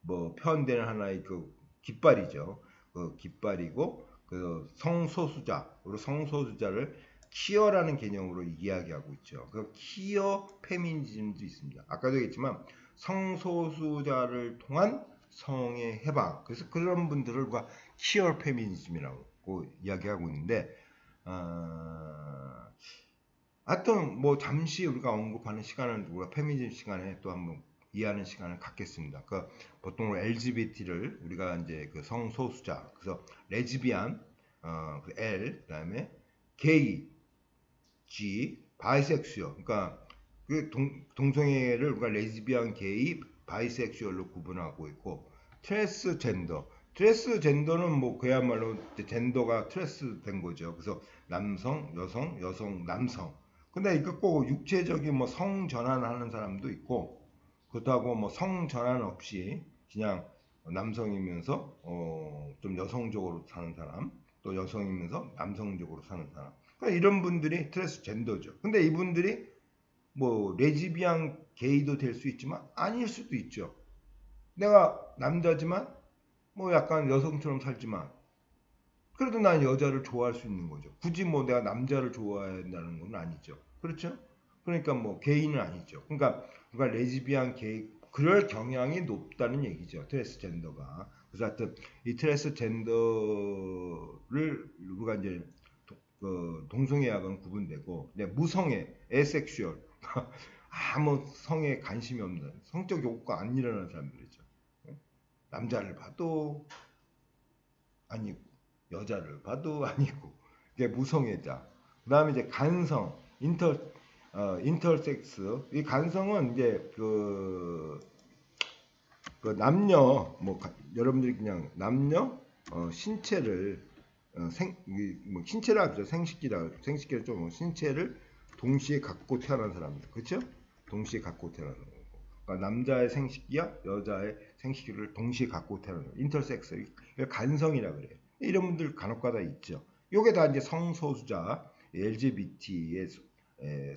뭐 표현되는 하나의 그 깃발이죠. 그 깃발이고 그 성소수자, 그리고 성소수자를 키어라는 개념으로 이야기하고 있죠. 그 키어 페미니즘도 있습니다. 아까도 얘기했지만 성소수자를 통한 성의 해방. 그래서 그런 분들을 우리가 키어 페미니즘이라고 이야기하고 있는데, 하여튼 뭐 잠시 우리가 언급하는 시간을 우리가 페미니즘 시간에 또 한번 이해하는 시간을 갖겠습니다. 보통 LGBT를 우리가 이제 그 성소수자, 그래서 레즈비안, 그 L, 그다음에 게이, G, 바이섹슈얼, 그러니까 그 동성애를 우리가 레즈비안, 게이, 바이섹슈얼로 구분하고 있고 트랜스젠더는 뭐 그야말로 젠더가 트랜스된 거죠. 그래서 남성, 여성, 여성, 남성. 근데 이거 꼭 육체적인 뭐 성전환하는 사람도 있고 그렇다고 뭐 성전환 없이 그냥 남성이면서 좀 여성적으로 사는 사람, 또 여성이면서 남성적으로 사는 사람. 그러니까 이런 분들이 트랜스젠더죠. 근데 이분들이 뭐 레즈비안 게이도 될 수 있지만 아닐 수도 있죠. 내가 남자지만 뭐 약간 여성처럼 살지만 그래도 난 여자를 좋아할 수 있는 거죠. 굳이 뭐 내가 남자를 좋아해야 한다는 건 아니죠. 그렇죠? 그러니까 뭐 게이는 아니죠. 그러니까 레즈비안 게이 그럴 경향이 높다는 얘기죠. 트랜스젠더가. 그래서 하여튼 이 트랜스젠더를 우리가 이제 동성애하고는 구분되고 무성애, 에섹슈얼 아무 성에 관심이 없는 성적 욕구가 안 일어나는 사람들이죠. 남자를 봐도 아니고 여자를 봐도 아니고 이게 무성애자. 그다음에 이제 간성, 인터섹스. 이 간성은 이제 그 남녀 여러분들이 그냥 남녀 신체를 뭐 신체라 하죠. 생식기를 좀 신체를 동시에 갖고 태어난 사람들. 그렇죠? 동시에 갖고 태어나는 거고. 그러니까 남자의 생식기와 여자의 생식기를 동시에 갖고 태어나는 인터섹스. 간성이라 그래요. 이런 분들 간혹가다 있죠. 요게 다 이제 성소수자 LGBT에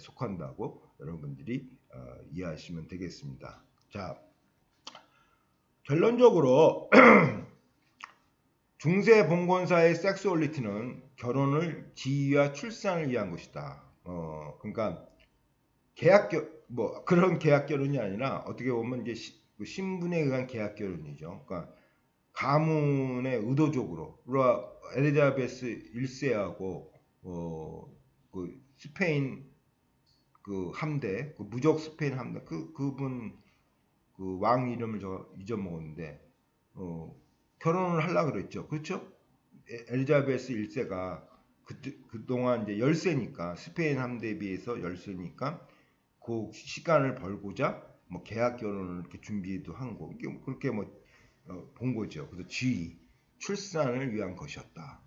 속한다고 여러분들이 이해하시면 되겠습니다. 자, 결론적으로 중세 봉건사의 섹스얼리티는 결혼을 지위와 출산을 위한 것이다. 그러니까 그런 계약 결혼이 아니라 어떻게 보면 이제 신분에 의한 계약 결혼이죠. 그러니까 가문의 의도적으로 우리가 엘리자베스 1세하고 그 스페인 그 함대, 그 무적 스페인 함대 그분 그 왕 이름을 저 잊어먹었는데 결혼을 하려고 그랬죠. 그렇죠? 엘리자베스 1세가 그동안 이제 열세니까 스페인 함대에 비해서 열세니까 그 시간을 벌고자 뭐 계약 결혼을 이렇게 준비도 한 거. 그렇게 본 거죠. 그래서 출산을 위한 것이었다.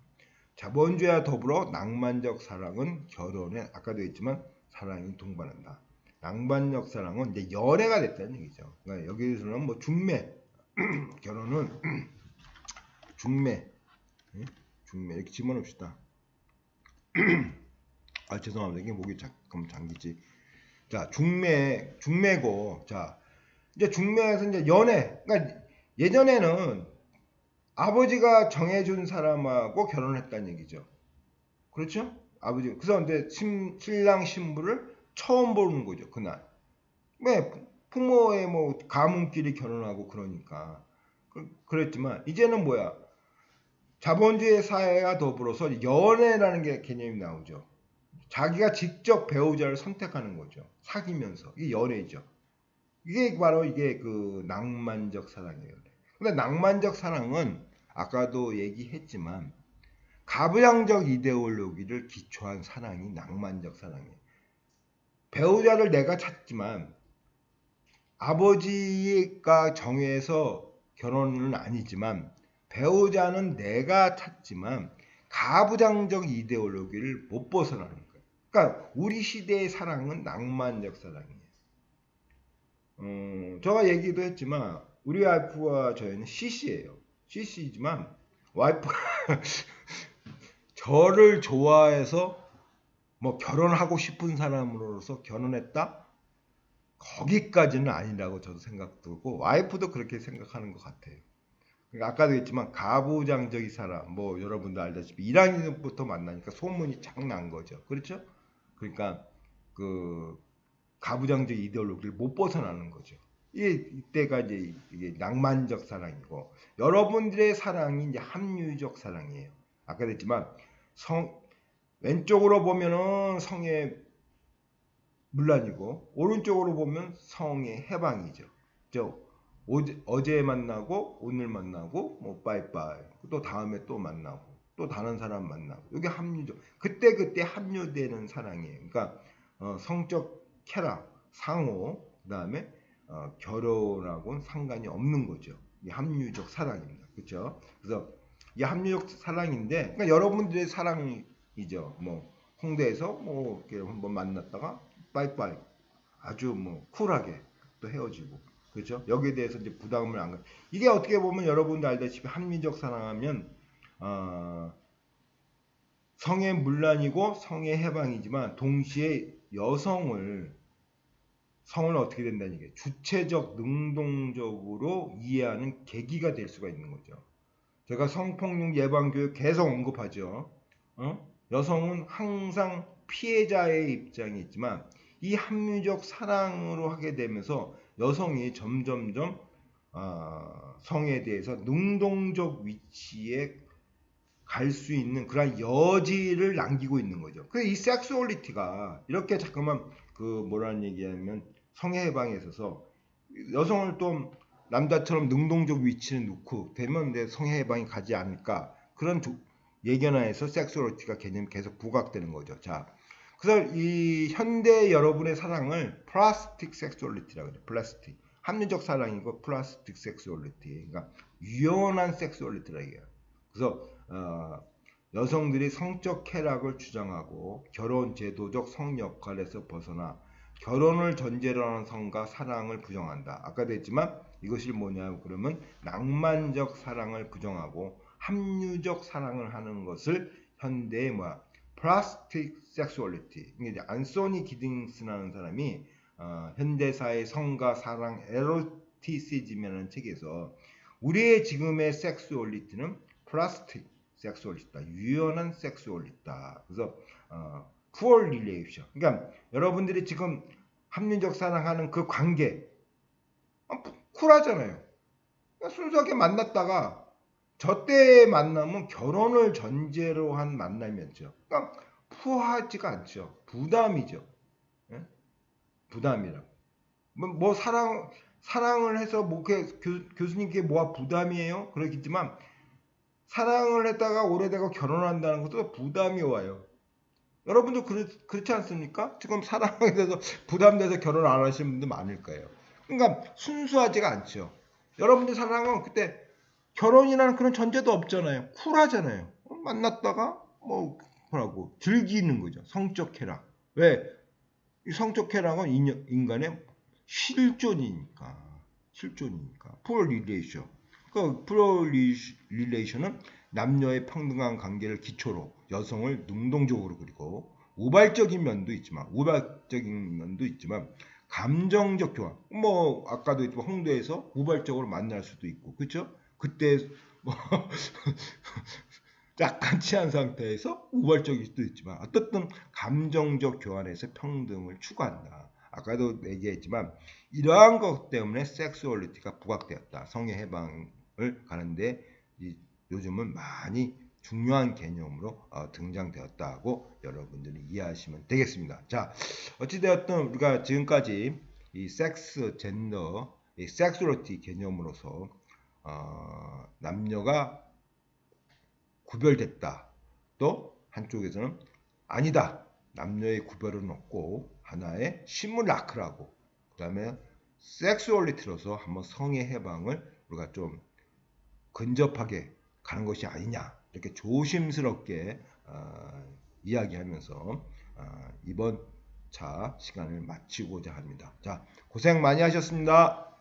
자본주의와 더불어 낭만적 사랑은 결혼에 아까도 했지만 사랑이 동반한다. 낭만적 사랑은 이제 연애가 됐다는 얘기죠. 그러니까 여기서는 뭐 중매 결혼은 중매 이렇게 집어넣읍시다. 아 죄송합니다. 이게 목이 잠깐 잠기지. 자 중매고 자 이제 중매에서 이제 연애. 그러니까 예전에는 아버지가 정해준 사람하고 결혼했다는 얘기죠. 그렇죠? 아버지. 그래서 근데 신랑 신부를 처음 보는 거죠. 그날. 왜 부모의 뭐 가문끼리 결혼하고 그러니까. 그랬지만 이제는 뭐야? 자본주의 사회와 더불어서 연애라는 게 개념이 나오죠. 자기가 직접 배우자를 선택하는 거죠. 사귀면서. 이게 연애죠. 이게 바로 이게 그 낭만적 사랑이에요. 근데 낭만적 사랑은 아까도 얘기했지만 가부장적 이데올로기를 기초한 사랑이 낭만적 사랑이에요. 배우자를 내가 찾지만 아버지가 정해서 결혼은 아니지만 배우자는 내가 찾지만 가부장적 이데올로기를 못 벗어나는 거예요. 그러니까 우리 시대의 사랑은 낭만적 사랑이에요. 제가 얘기도 했지만 우리 와이프와 저희는 CC예요. CC이지만 와이프가 저를 좋아해서 뭐 결혼하고 싶은 사람으로서 결혼했다? 거기까지는 아니라고 저도 생각되고 와이프도 그렇게 생각하는 것 같아요. 그러니까 아까도 했지만 가부장적인 사람, 뭐 여러분도 알다시피 1학년부터 만나니까 소문이 쫙 난 거죠. 그렇죠? 그러니까 그 가부장적 이데올로기를 못 벗어나는 거죠. 이때가 이제 이게 낭만적 사랑이고 여러분들의 사랑이 이제 합리적 사랑이에요. 아까 했지만 왼쪽으로 보면은 성의 문란이고 오른쪽으로 보면 성의 해방이죠. 어제 만나고 오늘 만나고 뭐 빠이빠이 또 다음에 또 만나고 또 다른 사람 만나고 이게 합리적 그때 합류되는 사랑이에요. 그러니까 성적 쾌락, 상호 그다음에 결혼하고는 상관이 없는 거죠. 이 합리적 사랑입니다. 그렇죠? 그래서 이 합리적 사랑인데 그러니까 여러분들의 사랑이죠. 뭐 홍대에서 뭐 이렇게 한번 만났다가 빠이빠이 아주 뭐 쿨하게 또 헤어지고 그렇죠? 여기에 대해서 이제 부담을 안 가. 이게 어떻게 보면 여러분도 알다시피 합리적 사랑하면 성의 문란이고 성의 해방이지만 동시에 성을 어떻게 된다는 얘기예요. 주체적, 능동적으로 이해하는 계기가 될 수가 있는 거죠. 제가 성폭력 예방교육 계속 언급하죠. 여성은 항상 피해자의 입장이 있지만 이 합리적 사랑으로 하게 되면서 여성이 점점점 성에 대해서 능동적 위치에 갈 수 있는 그런 여지를 남기고 있는 거죠. 그래서 이 섹슈얼리티가 이렇게 잠깐만 그 뭐라는 얘기하면 성의 해방에 있어서 여성을 또 남자처럼 능동적 위치에 놓고 되면 내 성의 해방이 가지 않을까 그런 예견하에서 섹슈얼리티가 개념이 계속 부각되는 거죠. 자, 그래서 이 현대 여러분의 사랑을 플라스틱 섹슈얼리티라고 해요. 플라스틱 합리적 사랑이고 플라스틱 섹슈얼리티 그러니까 유연한 섹슈얼리티라고 해요. 그래서 여성들이 성적 쾌락을 주장하고 결혼 제도적 성 역할에서 벗어나 결혼을 전제로 하는 성과 사랑을 부정한다. 아까도 했지만 이것이 뭐냐고 그러면 낭만적 사랑을 부정하고 합리적 사랑을 하는 것을 현대의 플라스틱 섹슈얼리티. 이게 안소니 기딩스라는 사람이 현대사의 성과 사랑 에로티시즘이라는 책에서 우리의 지금의 섹슈얼리티는 플라스틱 섹슈얼리티다. 유연한 섹슈얼리티다. 그래서 푸어 릴레이션. 그러니까 여러분들이 지금 합리적 사랑하는 그 관계 쿨하잖아요. 그러니까 순수하게 만났다가 저 때의 만남은 결혼을 전제로 한 만남이었죠. 그러니까 푸어하지가 않죠. 부담이죠. 예? 부담이라고. 뭐 사랑을 해서 뭐 교수님께 뭐가 부담이에요? 그러겠지만 사랑을 했다가 오래되고 결혼한다는 것도 부담이 와요. 여러분도 그렇지 않습니까? 지금 사랑에 대해서 부담돼서 결혼 안 하시는 분들 많을 거예요. 그러니까 순수하지가 않죠. 여러분들 사랑은 그때 결혼이라는 그런 전제도 없잖아요. 쿨하잖아요. 만났다가 뭐라고 즐기는 거죠. 성적 쾌락. 왜? 이 성적 쾌락은 인간의 실존이니까. 프로 릴레이션. 그 프로 릴레이션은 남녀의 평등한 관계를 기초로 여성을 능동적으로 그리고 우발적인 면도 있지만 감정적 교환. 뭐 아까도 했지만 홍대에서 우발적으로 만날 수도 있고 그렇죠? 그때 뭐 약간 만취한 상태에서 우발적일 수도 있지만 어떻든 감정적 교환에서 평등을 추구한다. 아까도 얘기했지만 이러한 것 때문에 섹슈얼리티가 부각되었다. 성의 해방을 가는데 요즘은 많이 중요한 개념으로 등장되었다고 여러분들이 이해하시면 되겠습니다. 자, 어찌되었든 우리가 지금까지 이 섹스, 젠더, 이 섹슈얼리티 개념으로서 남녀가 구별됐다. 또 한쪽에서는 아니다. 남녀의 구별은 없고 하나의 시뮬라크라고. 그 다음에 섹슈얼리티로서 한번 성의 해방을 우리가 좀 근접하게 가는 것이 아니냐. 이렇게 조심스럽게 이야기하면서 이번 차 시간을 마치고자 합니다. 자, 고생 많이 하셨습니다.